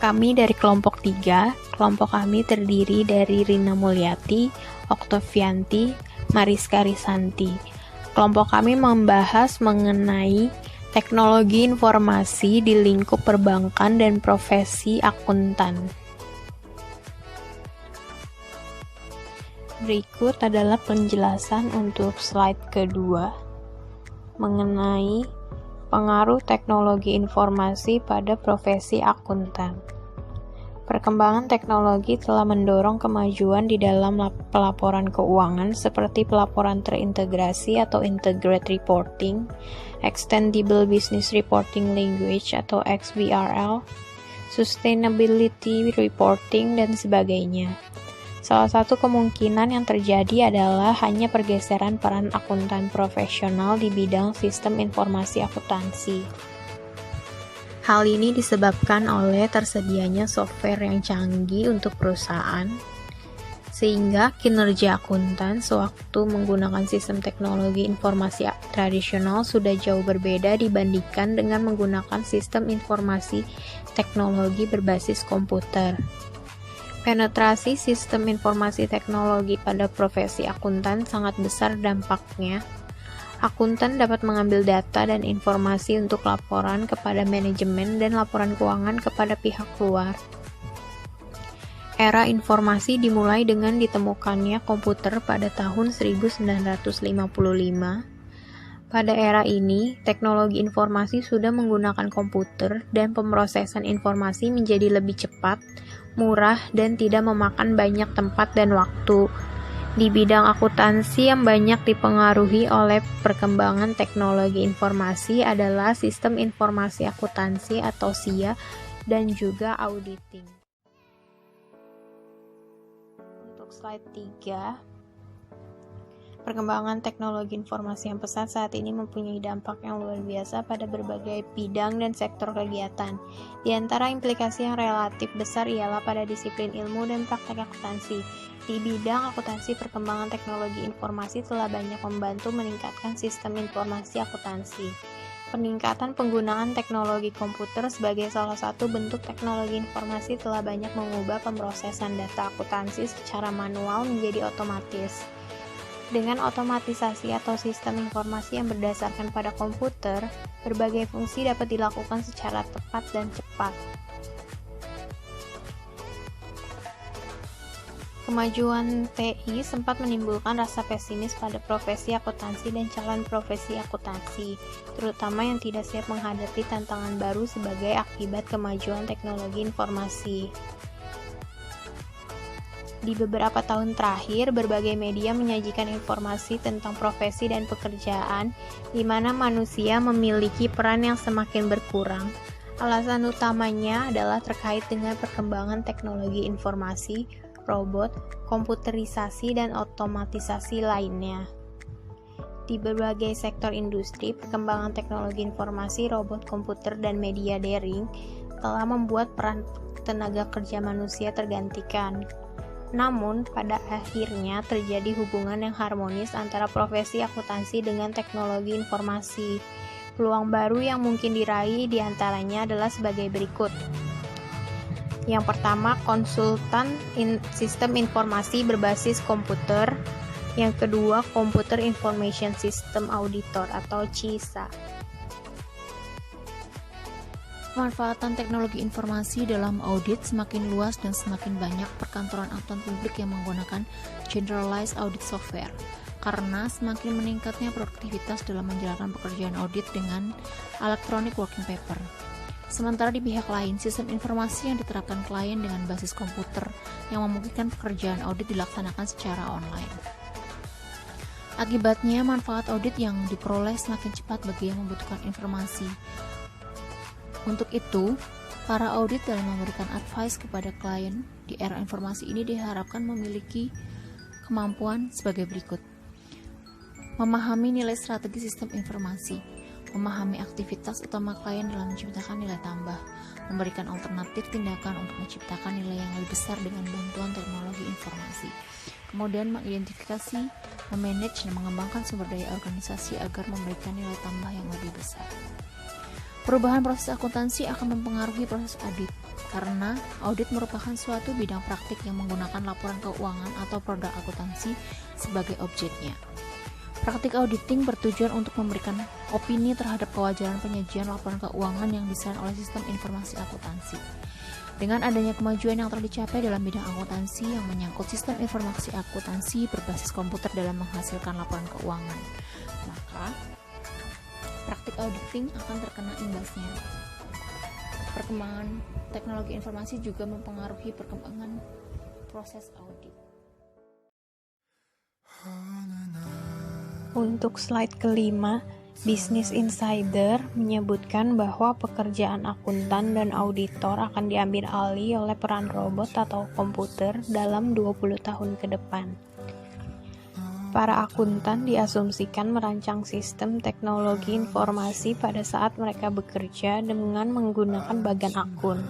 Kami dari kelompok 3. Kelompok kami terdiri dari Rina Mulyati, Oktavianti, Mariska Risanti. Kelompok kami membahas mengenai teknologi informasi di lingkup perbankan dan profesi akuntan. Berikut adalah penjelasan untuk slide kedua mengenai pengaruh teknologi informasi pada profesi akuntan. Perkembangan teknologi telah mendorong kemajuan di dalam pelaporan keuangan seperti pelaporan terintegrasi atau integrated reporting, extendable business reporting language atau XBRL, sustainability reporting, dan sebagainya. Salah satu kemungkinan yang terjadi adalah hanya pergeseran peran akuntan profesional di bidang sistem informasi akuntansi. Hal ini disebabkan oleh tersedianya software yang canggih untuk perusahaan, sehingga kinerja akuntan sewaktu menggunakan sistem teknologi informasi tradisional sudah jauh berbeda dibandingkan dengan menggunakan sistem informasi teknologi berbasis komputer. Penetrasi sistem informasi teknologi pada profesi akuntan sangat besar dampaknya. Akuntan dapat mengambil data dan informasi untuk laporan kepada manajemen dan laporan keuangan kepada pihak luar. Era informasi dimulai dengan ditemukannya komputer pada tahun 1955. Pada era ini, teknologi informasi sudah menggunakan komputer dan pemrosesan informasi menjadi lebih cepat, murah, dan tidak memakan banyak tempat dan waktu. Di bidang akuntansi yang banyak dipengaruhi oleh perkembangan teknologi informasi adalah sistem informasi akuntansi atau SIA dan juga auditing. Untuk slide 3, perkembangan teknologi informasi yang pesat saat ini mempunyai dampak yang luar biasa pada berbagai bidang dan sektor kegiatan. Di antara implikasi yang relatif besar ialah pada disiplin ilmu dan praktek akuntansi. Di bidang akuntansi, perkembangan teknologi informasi telah banyak membantu meningkatkan sistem informasi akuntansi. Peningkatan penggunaan teknologi komputer sebagai salah satu bentuk teknologi informasi telah banyak mengubah pemrosesan data akuntansi secara manual menjadi otomatis. Dengan otomatisasi atau sistem informasi yang berdasarkan pada komputer, berbagai fungsi dapat dilakukan secara tepat dan cepat. Kemajuan TI sempat menimbulkan rasa pesimis pada profesi akuntansi dan calon profesi akuntansi, terutama yang tidak siap menghadapi tantangan baru sebagai akibat kemajuan teknologi informasi. Di beberapa tahun terakhir, berbagai media menyajikan informasi tentang profesi dan pekerjaan, di mana manusia memiliki peran yang semakin berkurang. Alasan utamanya adalah terkait dengan perkembangan teknologi informasi, robot, komputerisasi, dan otomatisasi lainnya. Di berbagai sektor industri, perkembangan teknologi informasi, robot, komputer, dan media daring telah membuat peran tenaga kerja manusia tergantikan. Namun, pada akhirnya terjadi hubungan yang harmonis antara profesi akuntansi dengan teknologi informasi. Peluang baru yang mungkin diraih diantaranya adalah sebagai berikut. Yang pertama, konsultan sistem informasi berbasis komputer. Yang kedua, Computer Information System Auditor atau CISA. Pemanfaatan teknologi informasi dalam audit semakin luas dan semakin banyak perkantoran akuntan publik yang menggunakan generalized audit software karena semakin meningkatnya produktivitas dalam menjalankan pekerjaan audit dengan electronic working paper. Sementara di pihak lain, sistem informasi yang diterapkan klien dengan basis komputer yang memungkinkan pekerjaan audit dilaksanakan secara online. Akibatnya, manfaat audit yang diperoleh semakin cepat bagi yang membutuhkan informasi. Untuk itu, para audit dalam memberikan advice kepada klien di era informasi ini diharapkan memiliki kemampuan sebagai berikut. Memahami nilai strategi sistem informasi, memahami aktivitas utama klien dalam menciptakan nilai tambah, memberikan alternatif tindakan untuk menciptakan nilai yang lebih besar dengan bantuan teknologi informasi, kemudian mengidentifikasi, memanage, dan mengembangkan sumber daya organisasi agar memberikan nilai tambah yang lebih besar. Perubahan proses akuntansi akan mempengaruhi proses audit, karena audit merupakan suatu bidang praktik yang menggunakan laporan keuangan atau produk akuntansi sebagai objeknya. Praktik auditing bertujuan untuk memberikan opini terhadap kewajaran penyajian laporan keuangan yang disajikan oleh sistem informasi akuntansi. Dengan adanya kemajuan yang telah dicapai dalam bidang akuntansi yang menyangkut sistem informasi akuntansi berbasis komputer dalam menghasilkan laporan keuangan, maka praktik auditing akan terkena imbasnya. Perkembangan teknologi informasi juga mempengaruhi perkembangan proses audit. Untuk slide kelima, Business Insider menyebutkan bahwa pekerjaan akuntan dan auditor akan diambil alih oleh peran robot atau komputer dalam 20 tahun ke depan. Para akuntan diasumsikan merancang sistem teknologi informasi pada saat mereka bekerja dengan menggunakan bagan akun.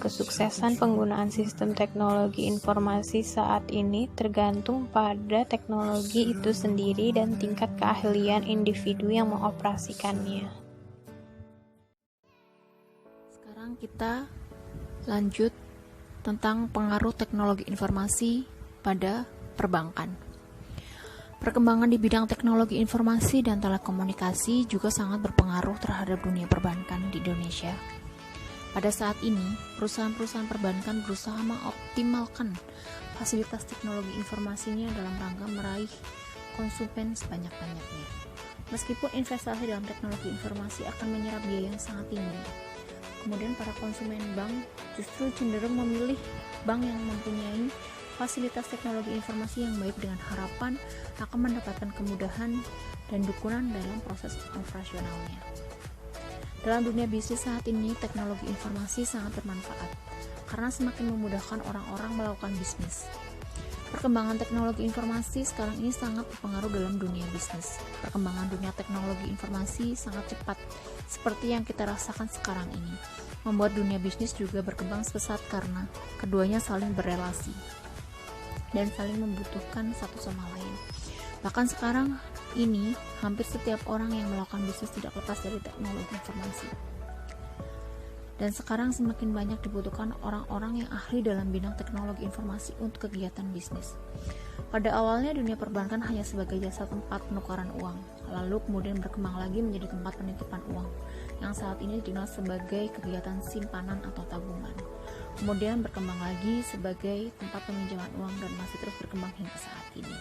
Kesuksesan penggunaan sistem teknologi informasi saat ini tergantung pada teknologi itu sendiri dan tingkat keahlian individu yang mengoperasikannya. Sekarang kita lanjut tentang pengaruh teknologi informasi pada perbankan. Perkembangan di bidang teknologi informasi dan telekomunikasi juga sangat berpengaruh terhadap dunia perbankan di Indonesia. Pada saat ini, perusahaan-perusahaan perbankan berusaha mengoptimalkan fasilitas teknologi informasinya dalam rangka meraih konsumen sebanyak-banyaknya. Meskipun investasi dalam teknologi informasi akan menyerap biaya yang sangat tinggi, kemudian para konsumen bank justru cenderung memilih bank yang mempunyai fasilitas teknologi informasi yang baik dengan harapan akan mendapatkan kemudahan dan dukungan dalam proses operasionalnya. Dalam dunia bisnis saat ini, teknologi informasi sangat bermanfaat karena semakin memudahkan orang-orang melakukan bisnis. Perkembangan teknologi informasi sekarang ini sangat berpengaruh dalam dunia bisnis. Perkembangan dunia teknologi informasi sangat cepat, seperti yang kita rasakan sekarang ini, membuat dunia bisnis juga berkembang pesat karena keduanya saling berelasi dan saling membutuhkan satu sama lain. Bahkan sekarang ini, hampir setiap orang yang melakukan bisnis tidak lepas dari teknologi informasi. Dan sekarang semakin banyak dibutuhkan orang-orang yang ahli dalam bidang teknologi informasi untuk kegiatan bisnis. Pada awalnya dunia perbankan hanya sebagai jasa tempat penukaran uang, lalu kemudian berkembang lagi menjadi tempat penitipan uang, yang saat ini dikenal sebagai kegiatan simpanan atau tabungan. Kemudian berkembang lagi sebagai tempat peminjaman uang dan masih terus berkembang hingga saat ini.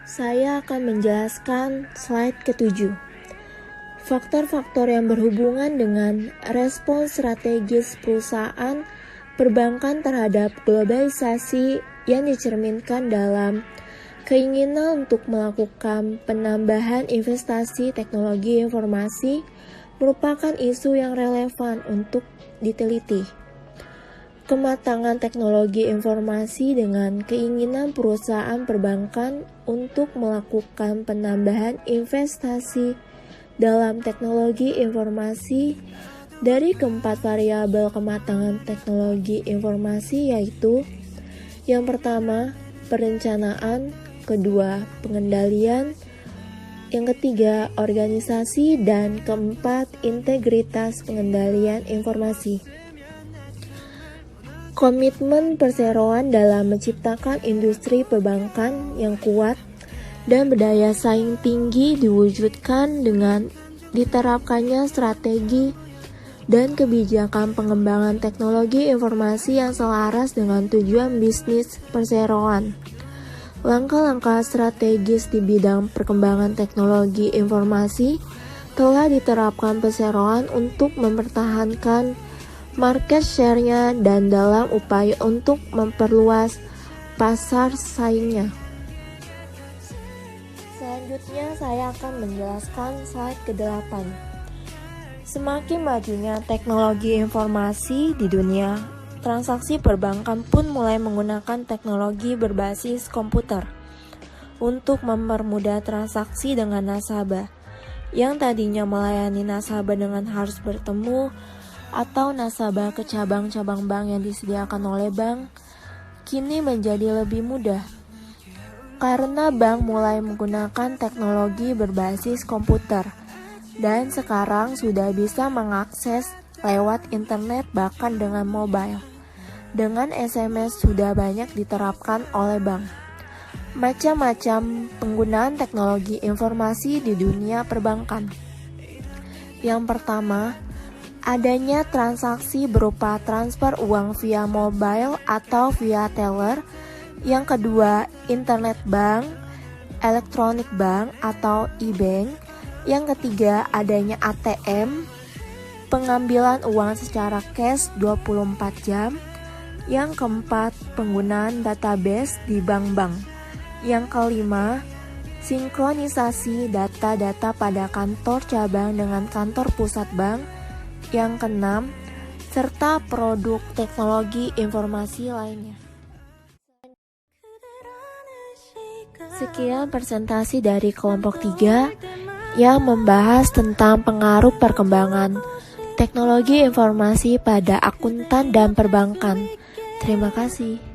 Saya akan menjelaskan slide ke-7. Faktor-faktor yang berhubungan dengan respons strategis perusahaan perbankan terhadap globalisasi yang dicerminkan dalam keinginan untuk melakukan penambahan investasi teknologi informasi merupakan isu yang relevan untuk diteliti. Kematangan teknologi informasi dengan keinginan perusahaan perbankan untuk melakukan penambahan investasi dalam teknologi informasi dari keempat variabel kematangan teknologi informasi, yaitu yang pertama, perencanaan, kedua, pengendalian, yang ketiga, organisasi, dan keempat, integritas pengendalian informasi. Komitmen perseroan dalam menciptakan industri perbankan yang kuat dan berdaya saing tinggi diwujudkan dengan diterapkannya strategi dan kebijakan pengembangan teknologi informasi yang selaras dengan tujuan bisnis perseroan. Langkah-langkah strategis di bidang perkembangan teknologi informasi telah diterapkan perseroan untuk mempertahankan market share-nya dan dalam upaya untuk memperluas pasar saingnya. Selanjutnya saya akan menjelaskan slide ke-8. Semakin majunya teknologi informasi di dunia, transaksi perbankan pun mulai menggunakan teknologi berbasis komputer untuk mempermudah transaksi dengan nasabah. Yang tadinya melayani nasabah dengan harus bertemu atau nasabah ke cabang-cabang bank yang disediakan oleh bank, kini menjadi lebih mudah. karena bank mulai menggunakan teknologi berbasis komputer dan sekarang sudah bisa mengakses lewat internet bahkan dengan mobile. Dengan SMS sudah banyak diterapkan oleh bank. Macam-macam penggunaan teknologi informasi di dunia perbankan. Yang pertama, adanya transaksi berupa transfer uang via mobile atau via teller. Yang kedua, internet bank, elektronik bank atau e-bank. Yang ketiga, adanya ATM, pengambilan uang secara cash 24 jam. Yang keempat, penggunaan database di bank-bank. Yang kelima, sinkronisasi data-data pada kantor cabang dengan kantor pusat bank. Yang keenam, serta produk teknologi informasi lainnya. Sekian presentasi dari kelompok 3 yang membahas tentang pengaruh perkembangan teknologi informasi pada akuntan dan perbankan. Terima kasih.